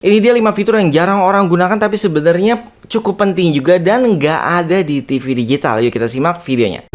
Ini dia 5 fitur yang jarang orang gunakan tapi sebenarnya cukup penting juga dan nggak ada di TV digital. Yuk kita simak videonya.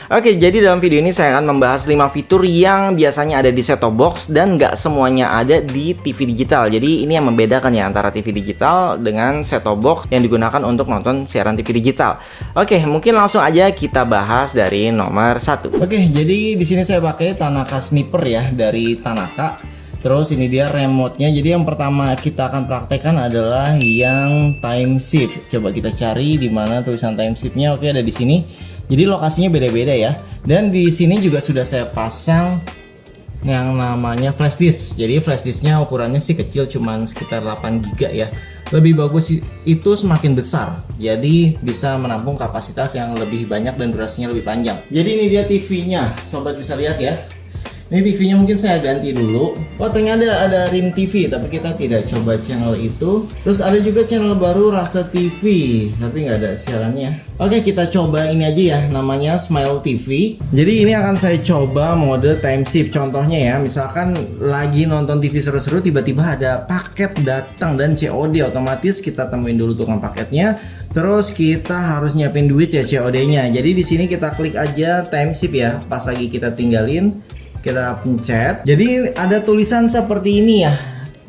Oke, jadi dalam video ini saya akan membahas 5 fitur yang biasanya ada di set-top box dan nggak semuanya ada di TV digital. Jadi ini yang membedakan ya antara TV digital dengan set-top box yang digunakan untuk nonton siaran TV digital. Oke, mungkin langsung aja kita bahas dari nomor 1. Oke, jadi di sini saya pakai Tanaka Sniper ya dari Tanaka. Terus ini dia remote-nya. Jadi yang pertama kita akan praktekkan adalah yang time shift. Coba kita cari di mana tulisan time shift-nya. Oke, ada di sini. Jadi lokasinya beda-beda ya. Dan di sini juga sudah saya pasang yang namanya flash disk. Jadi flash disknya ukurannya sih kecil, cuman sekitar 8 GB ya. Lebih bagus itu semakin besar. Jadi bisa menampung kapasitas yang lebih banyak dan durasinya lebih panjang. Jadi ini dia TV-nya. Sobat bisa lihat ya. Ini TV-nya mungkin saya ganti dulu. Oh, ternyata ada Rim TV, tapi kita tidak coba channel itu. Terus ada juga channel baru Rasa TV, tapi nggak ada siarannya. Oke, kita coba ini aja ya, namanya Smile TV. Jadi ini akan saya coba mode time shift. Contohnya ya, misalkan lagi nonton TV seru-seru, tiba-tiba ada paket datang dan COD, otomatis kita temuin dulu tukang paketnya. Terus kita harus nyiapin duit ya COD-nya. Jadi di sini kita klik aja time shift ya. Pas lagi kita tinggalin, kita pencet. Jadi ada tulisan seperti ini ya,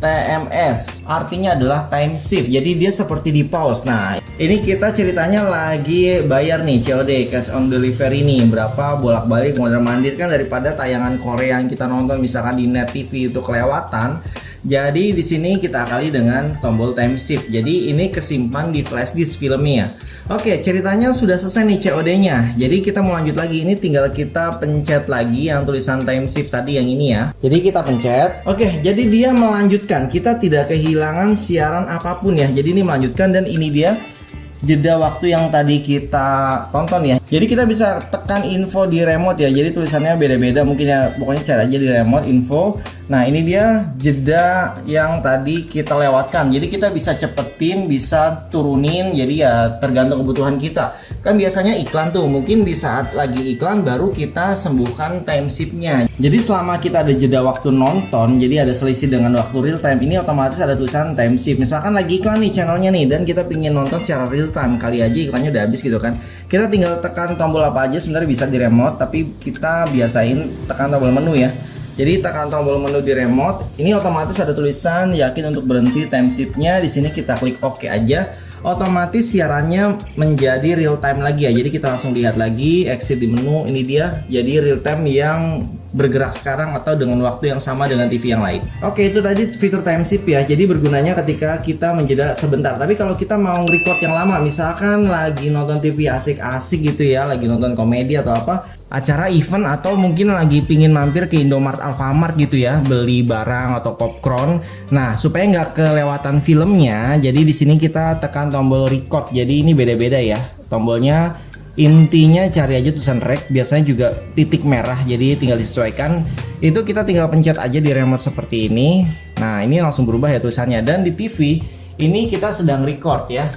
TMS, artinya adalah time shift. Jadi dia seperti di pause. Nah, ini kita ceritanya lagi bayar nih COD, cash on delivery nih, berapa bolak-balik mondar-mandir kan daripada tayangan Korea yang kita nonton misalkan di net TV itu kelewatan. Jadi di sini kita akali dengan tombol time shift. Jadi ini kesimpan di flash disk filmnya. Oke, ceritanya sudah selesai nih COD-nya. Jadi kita mau lanjut lagi. Ini tinggal kita pencet lagi yang tulisan time shift tadi yang ini ya. Jadi kita pencet. Oke, jadi dia melanjutkan. Kita tidak kehilangan siaran apapun ya. Jadi ini melanjutkan dan ini dia jeda waktu yang tadi kita tonton ya. Jadi kita bisa tekan info di remote ya. Jadi tulisannya beda-beda mungkin ya. Pokoknya cari aja di remote info. Nah, ini dia jeda yang tadi kita lewatkan. Jadi kita bisa cepetin, bisa turunin. Jadi ya tergantung kebutuhan kita. Kan biasanya iklan tuh, mungkin di saat lagi iklan baru kita sembuhkan time shift-nya. Jadi selama kita ada jeda waktu nonton, jadi ada selisih dengan waktu real time, ini otomatis ada tulisan time shift. Misalkan lagi iklan nih channelnya nih dan kita pingin nonton secara real time, kali aja iklannya udah habis gitu kan. Kita tinggal tekan tombol apa aja, sebenarnya bisa di remote, tapi kita biasain tekan tombol menu ya. Jadi tekan tombol menu di remote, ini otomatis ada tulisan yakin untuk berhenti time shift-nya. Di sini kita klik OK aja. Otomatis siarannya menjadi real time lagi ya. Jadi kita langsung lihat lagi, exit di menu, ini dia. Jadi real time yang bergerak sekarang atau dengan waktu yang sama dengan TV yang lain. Oke, itu tadi fitur time shift ya. Jadi bergunanya ketika kita menjeda sebentar. Tapi kalau kita mau record yang lama, misalkan lagi nonton TV asik-asik gitu ya, lagi nonton komedi atau apa, acara event atau mungkin lagi pingin mampir ke Indomaret, Alfamart gitu ya, beli barang atau popcorn. Nah, supaya nggak kelewatan filmnya, jadi di sini kita tekan tombol record. Jadi ini beda-beda ya tombolnya. Intinya cari aja tulisan rec, biasanya juga titik merah, jadi tinggal disesuaikan. Itu kita tinggal pencet aja di remote seperti ini. Nah, ini langsung berubah ya tulisannya. Dan di TV ini kita sedang record ya.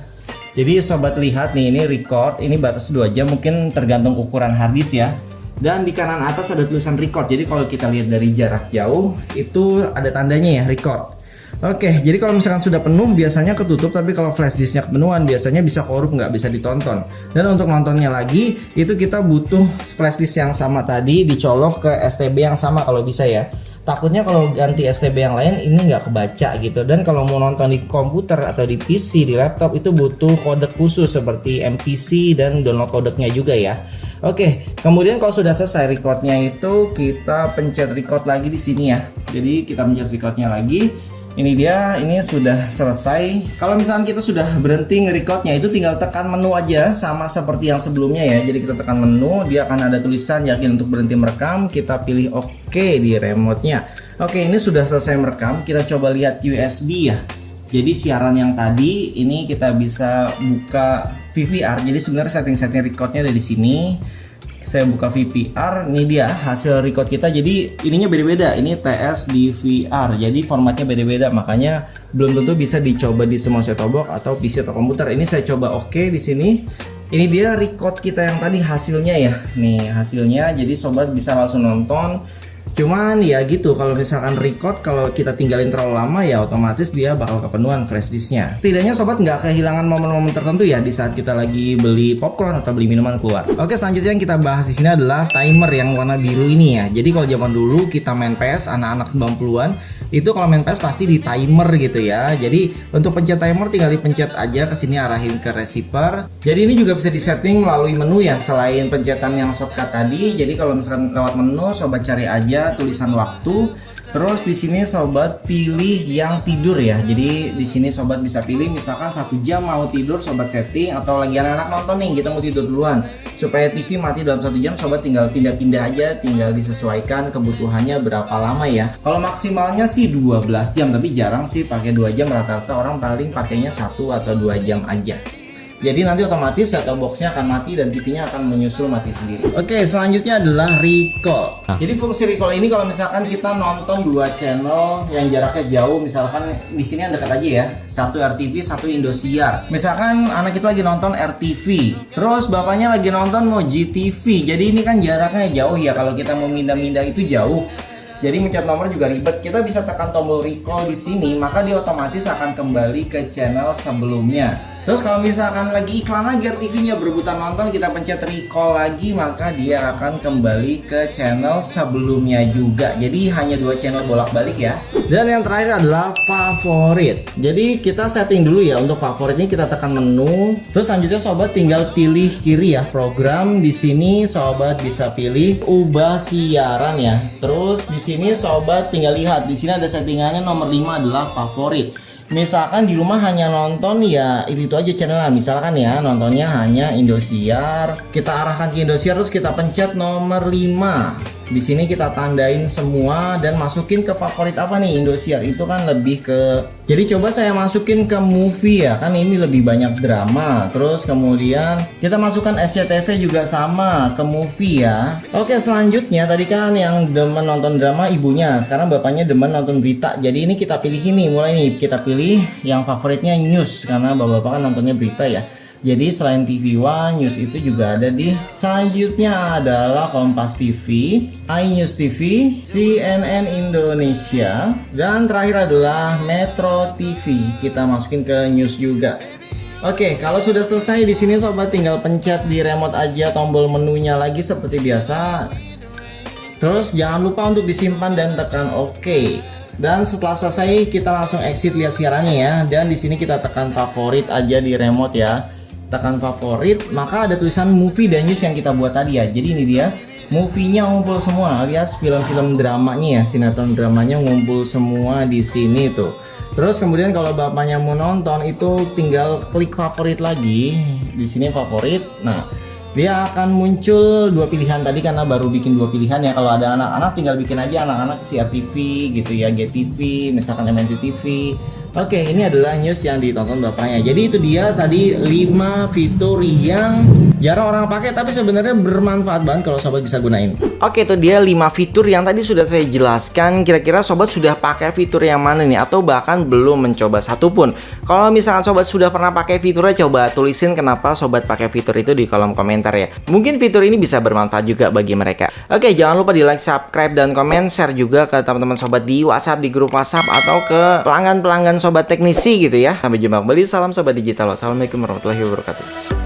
Jadi sobat lihat nih, ini record, ini batas 2 jam, mungkin tergantung ukuran harddisk ya. Dan di kanan atas ada tulisan record. Jadi kalau kita lihat dari jarak jauh itu ada tandanya ya record. Oke, jadi kalau misalkan sudah penuh biasanya ketutup, tapi kalau flash disknya kepenuhan biasanya bisa korup, nggak bisa ditonton. Dan untuk nontonnya lagi itu kita butuh flash disk yang sama tadi dicolok ke STB yang sama kalau bisa ya. Takutnya kalau ganti STB yang lain ini nggak kebaca gitu. Dan kalau mau nonton di komputer atau di PC, di laptop itu butuh kodek khusus seperti MPC dan download kodeknya juga ya. Oke, kemudian kalau sudah selesai recordnya itu kita pencet record lagi di sini ya. Jadi kita pencet recordnya lagi. Ini dia, ini sudah selesai. Kalau misalkan kita sudah berhenti nge-recordnya, itu tinggal tekan menu aja, sama seperti yang sebelumnya ya. Jadi kita tekan menu, dia akan ada tulisan yakin untuk berhenti merekam. Kita pilih OK di remote-nya. Oke, ini sudah selesai merekam. Kita coba lihat USB ya. Jadi siaran yang tadi, ini kita bisa buka VCR. Jadi sebenarnya setting-setting recordnya ada di sini. Saya buka VCR, ini dia hasil record kita. Jadi ininya beda-beda, ini TS DVR, jadi formatnya beda-beda, makanya belum tentu bisa dicoba di semua set-top box atau PC atau komputer. Ini saya coba OK di sini. Ini dia record kita yang tadi hasilnya ya. Nih hasilnya, jadi sobat bisa langsung nonton Cuman ya gitu, kalau misalkan record kalau kita tinggalin terlalu lama ya otomatis dia bakal kepenuhan flash disknya. Setidaknya sobat nggak kehilangan momen-momen tertentu ya di saat kita lagi beli popcorn atau beli minuman keluar. Oke, selanjutnya yang kita bahas di sini adalah timer yang warna biru ini ya. Jadi kalau zaman dulu kita main PS, anak-anak 90-an itu kalau main PS pasti di timer gitu ya. Jadi untuk pencet timer tinggal dipencet aja ke sini, arahin ke receiver. Jadi ini juga bisa disetting melalui menu ya, selain pencetan yang shortcut tadi. Jadi kalau misalkan lewat menu sobat cari aja tulisan waktu, terus di sini sobat pilih yang tidur ya. Jadi di sini sobat bisa pilih misalkan 1 jam mau tidur, sobat setting, atau lagi anak-anak nonton nih kita mau tidur duluan supaya TV mati dalam 1 jam, sobat tinggal pindah-pindah aja, tinggal disesuaikan kebutuhannya berapa lama ya. Kalau maksimalnya sih 12 jam, tapi jarang sih pakai 2 jam, rata-rata orang paling pakainya 1 atau 2 jam aja. Jadi nanti otomatis set-top boxnya akan mati dan TV-nya akan menyusul mati sendiri. Oke, selanjutnya adalah recall. Jadi fungsi recall ini kalau misalkan kita nonton 2 channel yang jaraknya jauh, misalkan di sini yang dekat aja ya, 1 RTV, 1 Indosiar. Misalkan anak kita lagi nonton RTV, terus bapaknya lagi nonton Moji TV. Jadi ini kan jaraknya jauh ya, kalau kita mau pindah-pindah itu jauh. Jadi mencet nomor juga ribet. Kita bisa tekan tombol recall di sini, maka dia otomatis akan kembali ke channel sebelumnya. Terus kalau misalkan lagi iklan lagi RTV-nya berebutan nonton, kita pencet recall lagi, maka dia akan kembali ke channel sebelumnya juga. Jadi hanya 2 channel bolak-balik ya. Dan yang terakhir adalah favorit. Jadi kita setting dulu ya untuk favoritnya, kita tekan menu. Terus selanjutnya sobat tinggal pilih kiri ya program. Di sini sobat bisa pilih ubah siaran ya. Terus di sini sobat tinggal lihat di sini ada settingannya, nomor 5 adalah favorit. Misalkan di rumah hanya nonton ya itu aja channelnya, misalkan ya nontonnya hanya Indosiar, kita arahkan ke Indosiar, terus kita pencet nomor 5. Di sini kita tandain semua dan masukin ke favorit apa nih, Indosiar itu kan lebih ke, jadi coba saya masukin ke movie ya, kan ini lebih banyak drama. Terus kemudian kita masukkan SCTV juga sama ke movie ya. Oke, selanjutnya tadi kan yang demen nonton drama ibunya, sekarang bapaknya demen nonton berita. Jadi ini kita pilih ini, mulai nih kita pilih yang favoritnya news, karena bapak-bapak kan nontonnya berita ya. Jadi selain TV One, News itu juga ada di selanjutnya adalah Kompas TV, iNews TV, CNN Indonesia, dan terakhir adalah Metro TV. Kita masukin ke News juga. Oke, kalau sudah selesai di sini sobat tinggal pencet di remote aja tombol menunya lagi seperti biasa. Terus jangan lupa untuk disimpan dan tekan OK. Dan setelah selesai kita langsung exit lihat siarannya ya. Dan di sini kita tekan favorit aja di remote ya. Tekan favorit, maka ada tulisan movie dan news yang kita buat tadi ya. Jadi ini dia, movie-nya ngumpul semua, alias film-film dramanya ya, sinetron dramanya ngumpul semua di sini tuh. Terus kemudian kalau bapaknya mau nonton itu tinggal klik favorit lagi. Di sini favorit. Nah, dia akan muncul 2 pilihan tadi karena baru bikin 2 pilihan ya. Kalau ada anak-anak tinggal bikin aja anak-anak CRTV gitu ya, GTV, misalkan MNC TV. Oke, ini adalah news yang ditonton bapaknya. Jadi itu dia tadi 5 fitur yang jarang orang pakai tapi sebenarnya bermanfaat banget kalau sobat bisa gunain. Oke, itu dia 5 fitur yang tadi sudah saya jelaskan. Kira-kira sobat sudah pakai fitur yang mana nih, atau bahkan belum mencoba satupun? Kalau misalkan sobat sudah pernah pakai fiturnya, coba tulisin kenapa sobat pakai fitur itu di kolom komentar ya. Mungkin fitur ini bisa bermanfaat juga bagi mereka. Oke, jangan lupa di like, subscribe, dan komen, share juga ke teman-teman sobat di WhatsApp, di grup WhatsApp, atau ke pelanggan-pelanggan sobat teknisi gitu ya. Sampai jumpa kembali, salam sobat digital. Wassalamualaikum warahmatullahi wabarakatuh.